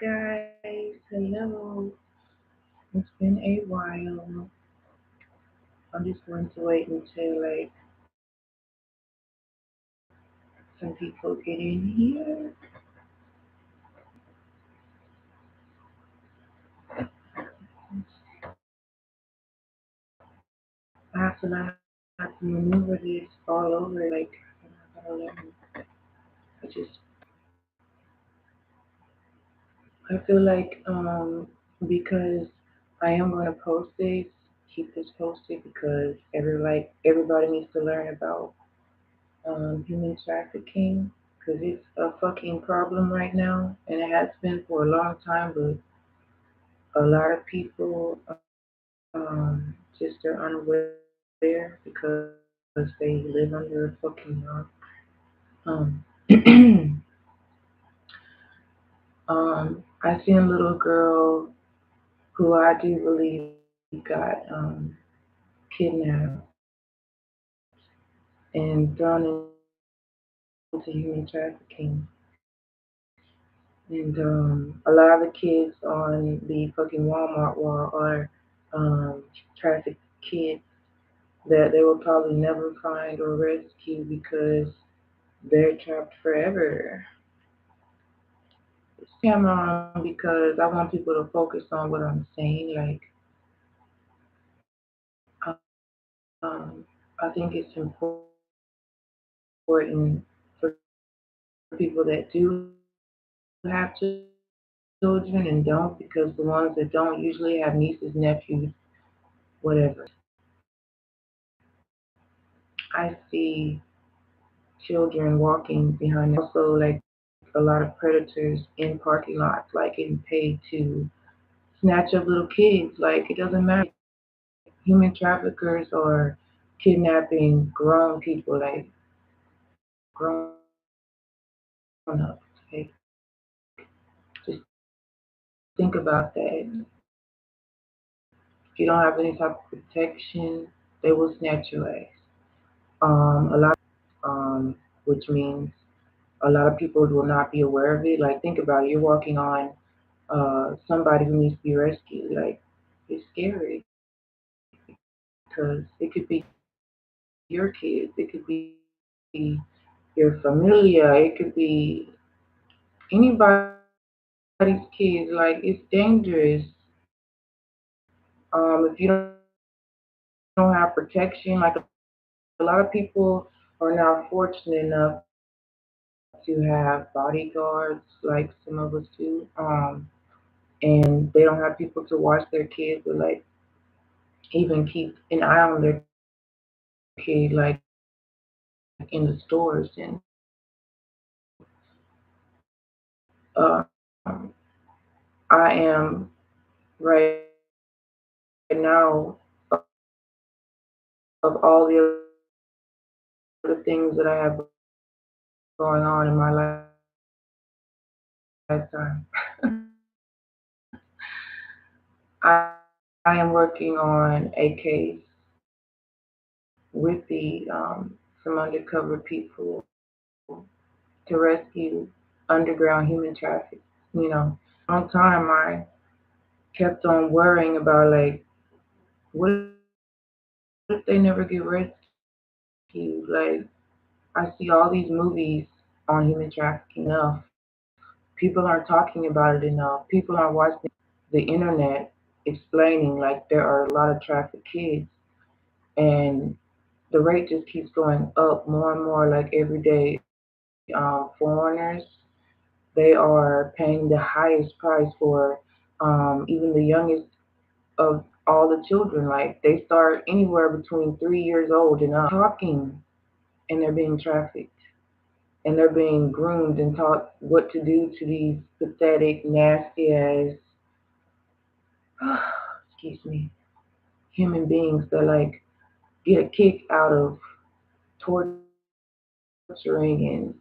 Guys, hello. It's been a while. I'm just going to wait until some people get in here. I have to learn how to maneuver this all over. I gotta learn. I just I feel like because I am gonna post this, keep this posted because everybody needs to learn about human trafficking because it's a fucking problem right now and it has been for a long time, but a lot of people just are unaware because they live under a fucking rock. Um, I seen a little girl who I do believe got kidnapped and thrown into human trafficking. And a lot of the kids on the fucking Walmart wall are trafficked kids that they will probably never find or rescue because they're trapped forever. This camera on because I want people to focus on what I'm saying. Um, I think it's important for people that do have children and don't because the ones that don't usually have nieces, nephews, whatever. I see children walking behind them. Also, like a lot of predators in parking lots, like getting paid to snatch up little kids. Like it doesn't matter. Human traffickers or kidnapping grown people, like grown ups. Like just think about that. If you don't have any type of protection, they will snatch your ass. A lot, which means a lot of people will not be aware of it. Like think about it. You're walking on somebody who needs to be rescued. Like it's scary because it could be your kids, it could be your familia, it could be anybody's kids. Like it's dangerous if you don't have protection. Like a lot of people are not fortunate enough to have bodyguards, like some of us do, and they don't have people to watch their kids or like even keep an eye on their kid, like in the stores. And I am right now of all the other things that I have going on in my lifetime. I am working on a case with the some undercover people to rescue underground human traffic. For a long time, I kept on worrying about like, what if they never get rescued? Like, I see all these movies on human trafficking enough. People aren't talking about it enough. People aren't watching the internet explaining like there are a lot of trafficked kids and the rate just keeps going up more and more like every day. Foreigners, they are paying the highest price for even the youngest of all the children. Like they start anywhere between 3 years old and up talking and they're being trafficked and they're being groomed and taught what to do to these pathetic, nasty ass excuse me, human beings that like get a kick out of torturing and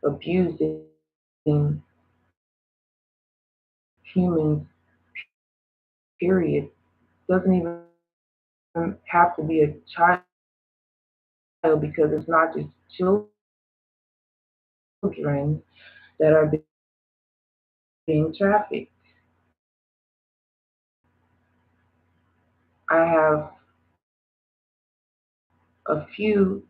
abusing humans, period. Doesn't even have to be a child because it's not just children that are being trafficked. being trafficked. I have a few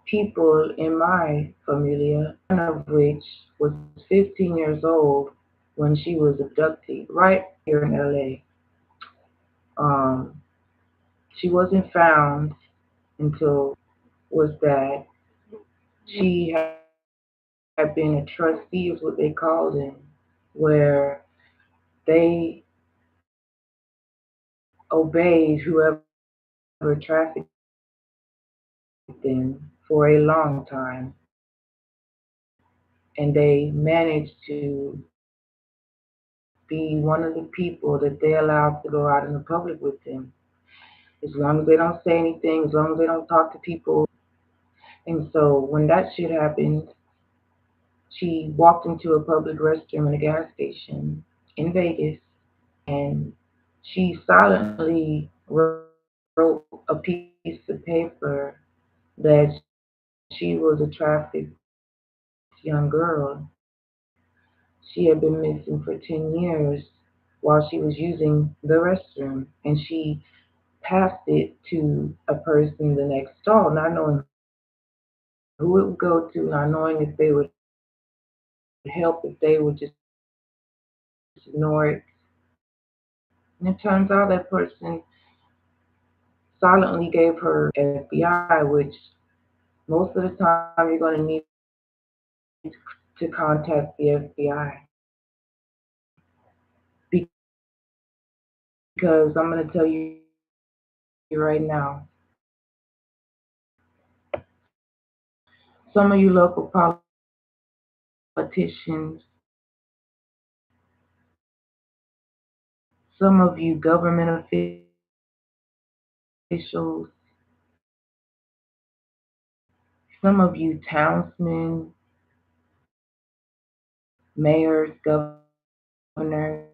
people in my familia, one of which was 15 years old when she was abducted right here in LA. Um, she wasn't found until was that she had been a trustee, is what they called them, where they obeyed whoever trafficked them for a long time, and they managed to be one of the people that they allowed to go out in the public with them. As long as they don't say anything, as long as they don't talk to people. And so when that shit happened, she walked into a public restroom in a gas station in Vegas, and she silently wrote a piece of paper that she was a trafficked young girl. She had been missing for 10 years while she was using the restroom, and she passed it to a person in the next stall, not knowing who it would go to, not knowing if they would help, if they would just ignore it. And it turns out that person silently gave her FBI, which most of the time you're going to need to contact the FBI, because I'm going to tell you right now, some of you local politicians, some of you government officials, some of you townsmen, mayors, governors,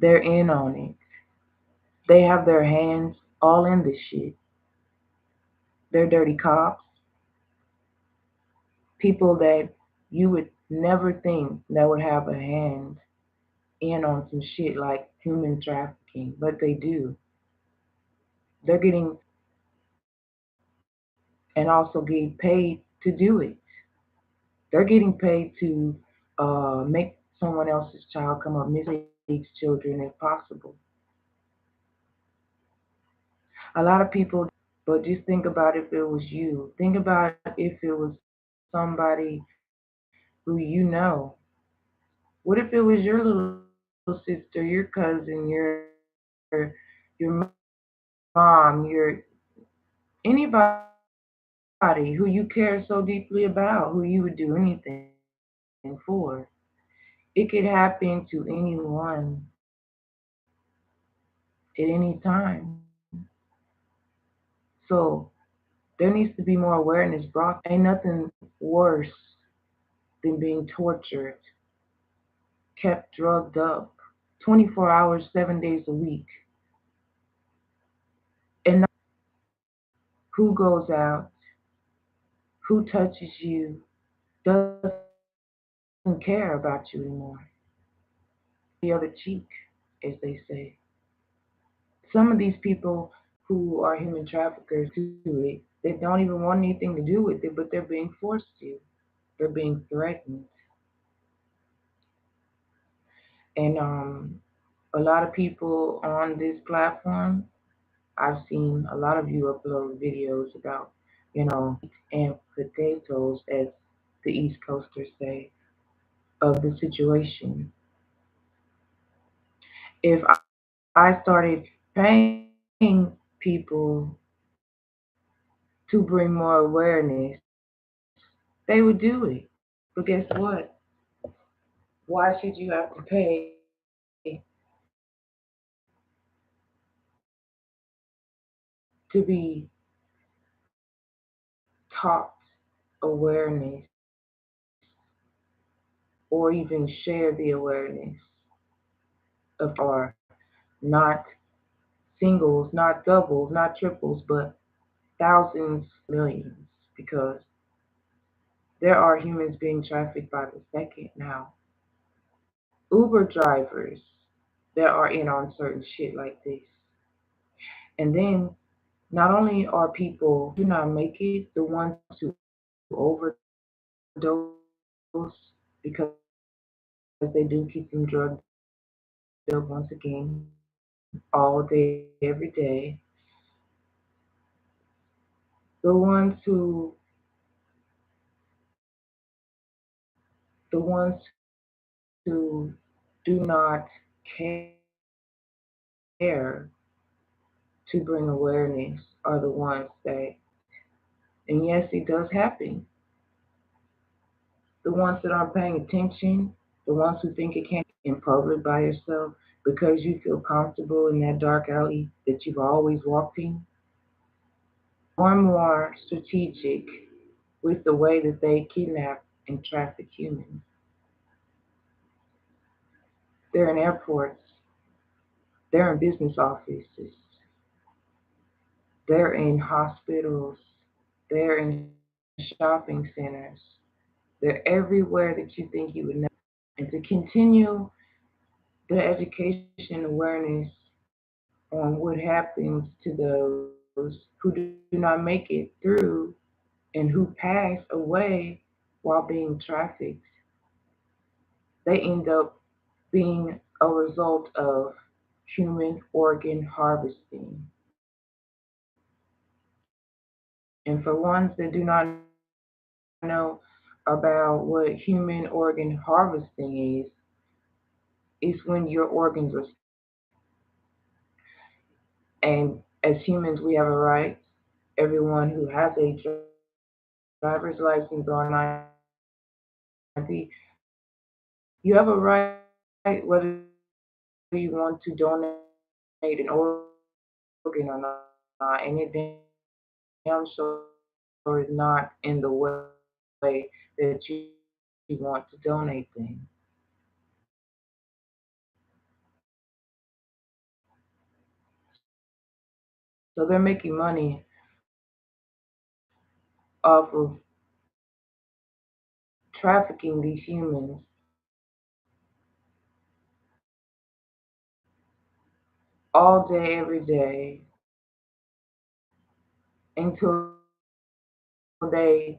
they're in on it. They have their hands all in this shit. They're dirty cops, people that you would never think that would have a hand in on some shit like human trafficking, but they do. They're getting and also getting paid to do it. They're getting paid to make someone else's child come up, mislead children if possible. A lot of people, but just think about if it was you. Think about if it was somebody who you know. What if it was your little sister, your cousin, your mom, your anybody who you care so deeply about, who you would do anything for? It could happen to anyone at any time. So there needs to be more awareness brought. Ain't nothing worse than being tortured, kept drugged up 24 hours, 7 days a week. And who goes out, who touches you, doesn't care about you anymore. Turn the other cheek, as they say. Some of these people who are human traffickers do it, they don't even want anything to do with it, but they're being forced to. They're being threatened. And a lot of people on this platform, I've seen a lot of you upload videos about, and potatoes, as the East Coasters say, of the situation. If I started paying people to bring more awareness, they would do it. But guess what? Why should you have to pay to be taught awareness or even share the awareness of our not singles, not doubles, not triples, but thousands, millions? Because there are humans being trafficked by the second now. Uber drivers that are in on certain shit like this. And then not only are people who do not make it the ones who overdose because they do keep them drugged up once again all day, every day. The ones who do not care to bring awareness are the ones that, and yes, it does happen. The ones that aren't paying attention, the ones who think it can't in public by yourself because you feel comfortable in that dark alley that you've always walked in, more and more strategic with the way that they kidnap and traffic humans. They're in airports, they're in business offices, they're in hospitals, they're in shopping centers, they're everywhere that you think you would know. And to continue the education and awareness on what happens to those who do not make it through and who pass away while being trafficked, they end up being a result of human organ harvesting. And for ones that do not know about what human organ harvesting is when your organs are stolen. And as humans, we have a right, everyone who has a driver's license or an ID, you have a right, whether you want to donate an organ or not. And it damn sure is not in the way that you want to donate things. So they're making money off of trafficking these humans all day, every day, until they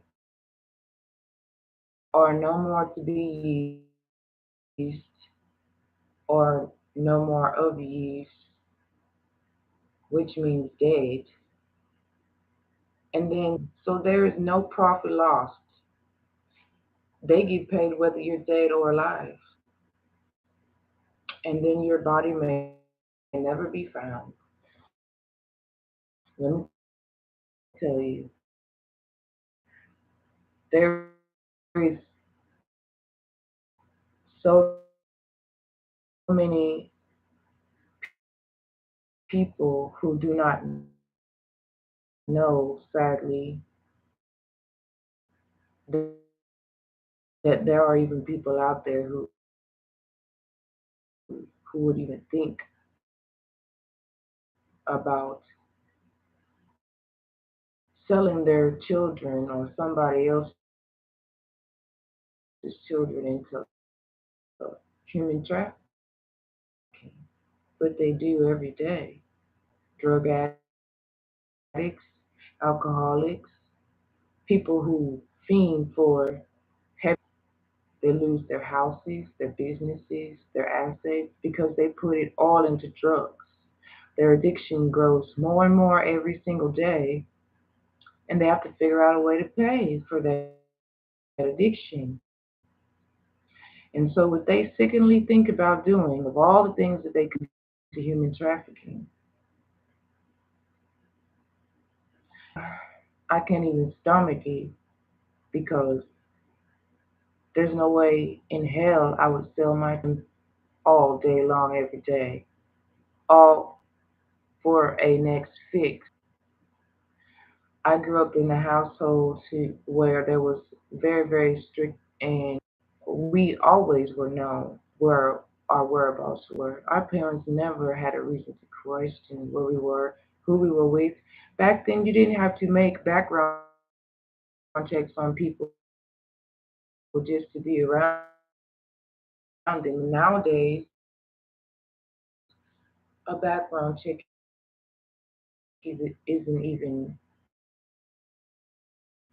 are no more to be used or no more of use, which means dead. And then, so there is no profit lost. They get paid whether you're dead or alive. And then your body may never be found. Let me tell you, there is so many people who do not know, sadly, that there are even people out there who would even think about selling their children or somebody else's children into human trafficking. But they do every day. Drug addicts, alcoholics, people who fiend for heavy drugs. They lose their houses, their businesses, their assets because they put it all into drugs. Their addiction grows more and more every single day, and they have to figure out a way to pay for that addiction. And so, what they sickeningly think about doing, of all the things that they could do to human trafficking, I can't even stomach it because there's no way in hell I would sell my all day long every day, all for a next fix. I grew up in a household where there was very, very strict, and we always were known where our whereabouts were. Our parents never had a reason to question where we were, who we were with. Back then, you didn't have to make background checks on people who just to be around them. Nowadays, a background check isn't even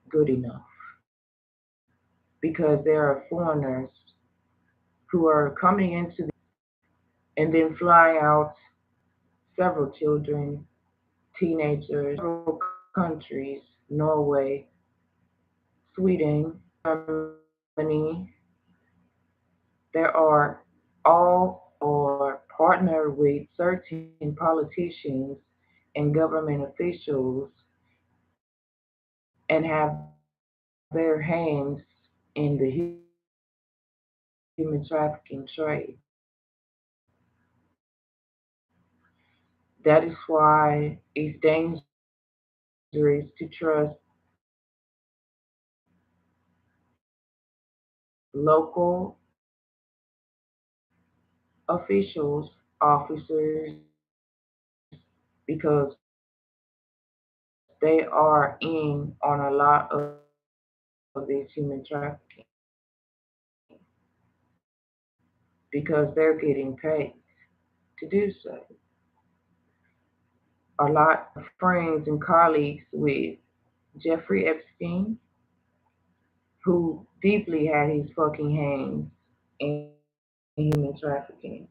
good enough because there are foreigners who are coming into and then flying out several children, teenagers, several countries, Norway, Sweden, Germany. There are all or partner with certain politicians and government officials and have their hands in the human trafficking trade. That is why it's dangerous to trust local officials, officers, because they are in on a lot of this human trafficking because they're getting paid to do so. A lot of friends and colleagues with Jeffrey Epstein, who deeply had his fucking hands in human trafficking.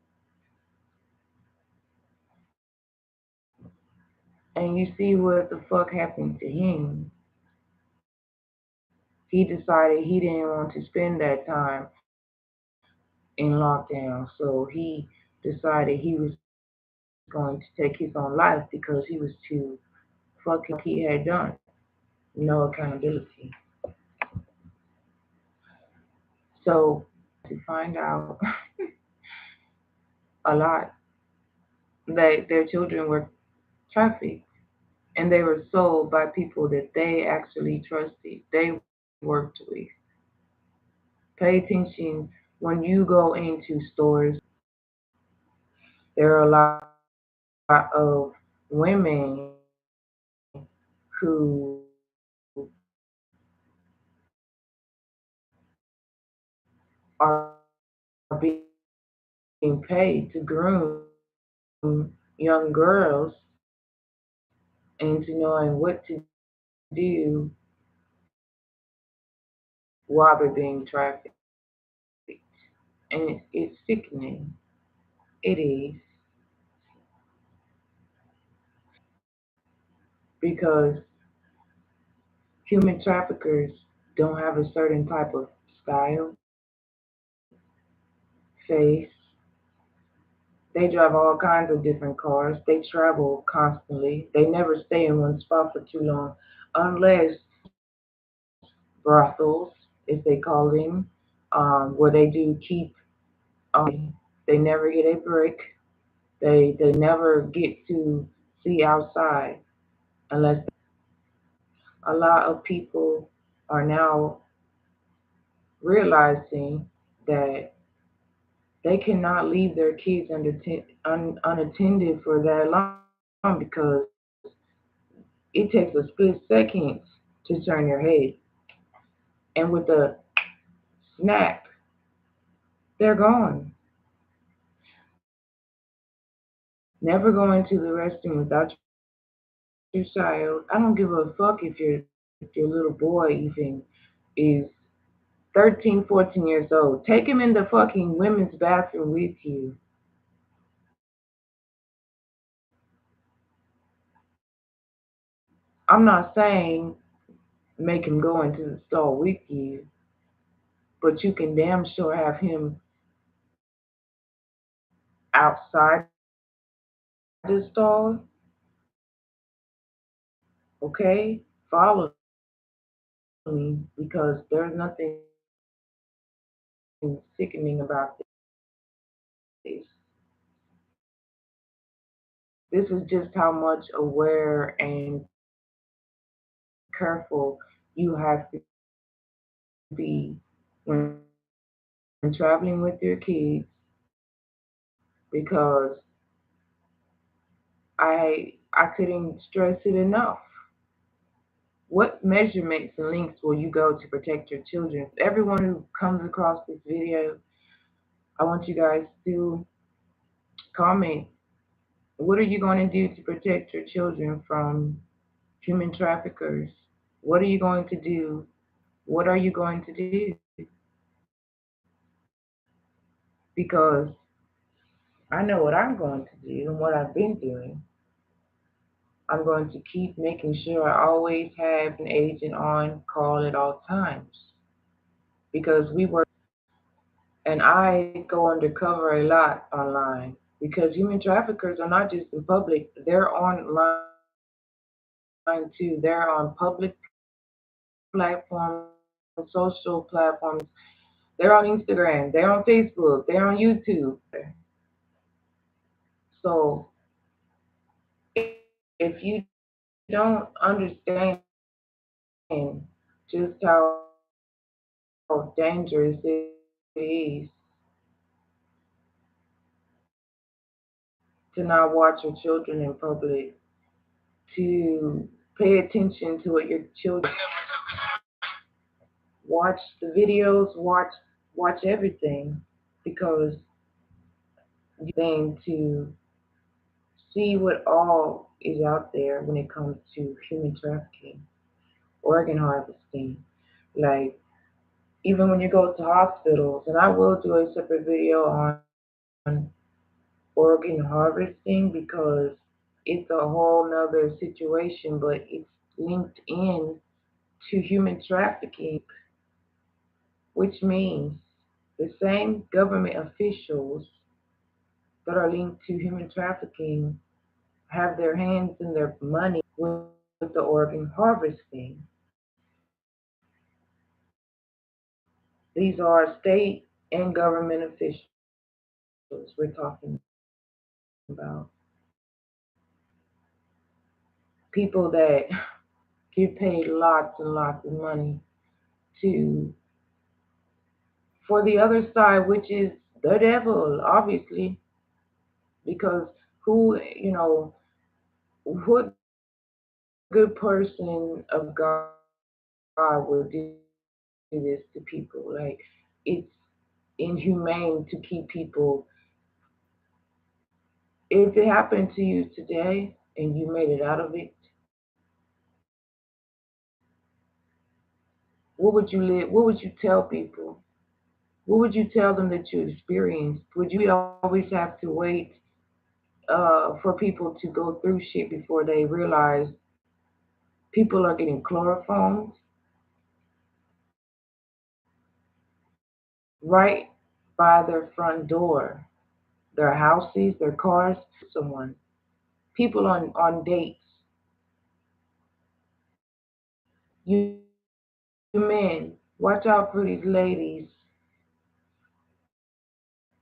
And you see what the fuck happened to him. He decided he didn't want to spend that time in lockdown, so he decided he was going to take his own life because he was too fucking what he had done. No accountability. So to find out a lot that their children were trafficked and they were sold by people that they actually trusted, they worked with. Pay attention when you go into stores. There are a lot of women who are being paid to groom young girls into knowing what to do while they're being trafficked. And it's sickening. It is because human traffickers don't have a certain type of style, face. They drive all kinds of different cars. They travel constantly. They never stay in one spot for too long, unless brothels, as they call them, where they do keep. They never get a break. They never get to see outside unless a lot of people are now realizing that they cannot leave their kids unattended for that long because it takes a split second to turn your head. And with a snap, they're gone. Never go into the restroom without your child. I don't give a fuck if your little boy even is 13, 14 years old. Take him in the fucking women's bathroom with you. I'm not saying make him go into the stall with you, but you can damn sure have him outside the stall, okay? Follow me because there's nothing sickening about this. This is just how much aware and careful you have to be when traveling with your kids because I couldn't stress it enough. What measurements and links will you go to protect your children? Everyone who comes across this video, I want you guys to comment. What are you going to do to protect your children from human traffickers? What are you going to do? What are you going to do? Because I know what I'm going to do and what I've been doing. I'm going to keep making sure I always have an agent on call at all times because we work and I go undercover a lot online because human traffickers are not just in public, they're online too. They're on public platforms, social platforms, they're on Instagram, they're on Facebook, they're on YouTube. So if you don't understand just how dangerous it is to not watch your children in public, to pay attention to what your children watch the videos, watch everything because thing to see what all is out there when it comes to human trafficking, organ harvesting. Like even when you go to hospitals, and I will do a separate video on organ harvesting because it's a whole nother situation, but it's linked in to human trafficking, which means the same government officials that are linked to human trafficking have their hands in their money with the organ harvesting. These are state and government officials we're talking about. People that get paid lots and lots of money to for the other side, which is the devil, obviously, because what good person of God would do this to people? Like, it's inhumane to keep people. If it happened to you today and you made it out of it, what would you live? What would you tell people? What would you tell them that you experienced? Would you always have to wait for people to go through shit before they realize people are getting chloroformed right by their front door, their houses, their cars, someone, people on dates. You men, watch out for these ladies.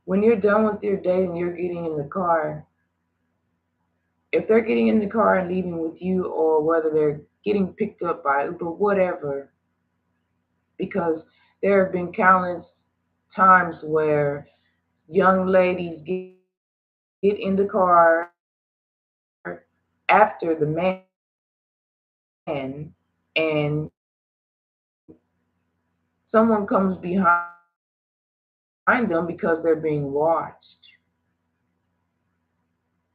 When you're done with your date and you're getting in the car, if they're getting in the car and leaving with you, or whether they're getting picked up by Uber, whatever, because there have been countless times where young ladies get in the car after the man, and someone comes behind them because they're being watched.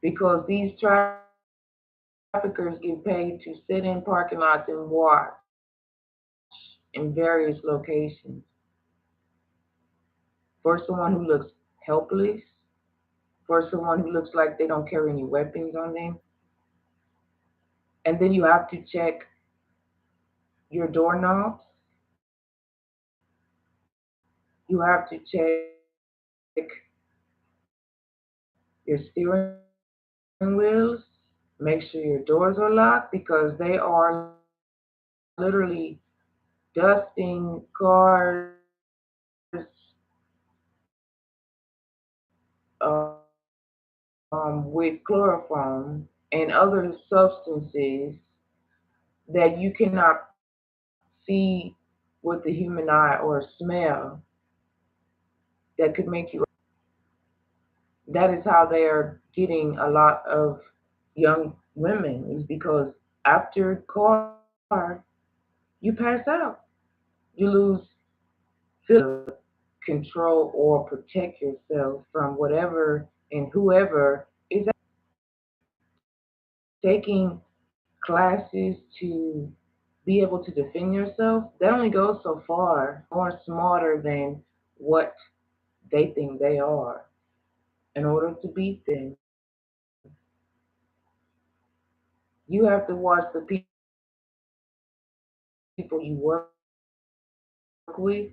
Because these traffickers get paid to sit in parking lots and watch in various locations for someone who looks helpless, for someone who looks like they don't carry any weapons on them. And then you have to check your doorknobs. You have to check your steering wheels. Make sure your doors are locked because they are literally dusting cars with chloroform and other substances that you cannot see with the human eye or smell that could make you. That is how they are getting a lot of young women, is because after car you pass out. You lose control or protect yourself from whatever and whoever is taking classes to be able to defend yourself. That only goes so far. More smarter than what they think they are. In order to beat them, you have to watch the people you work with,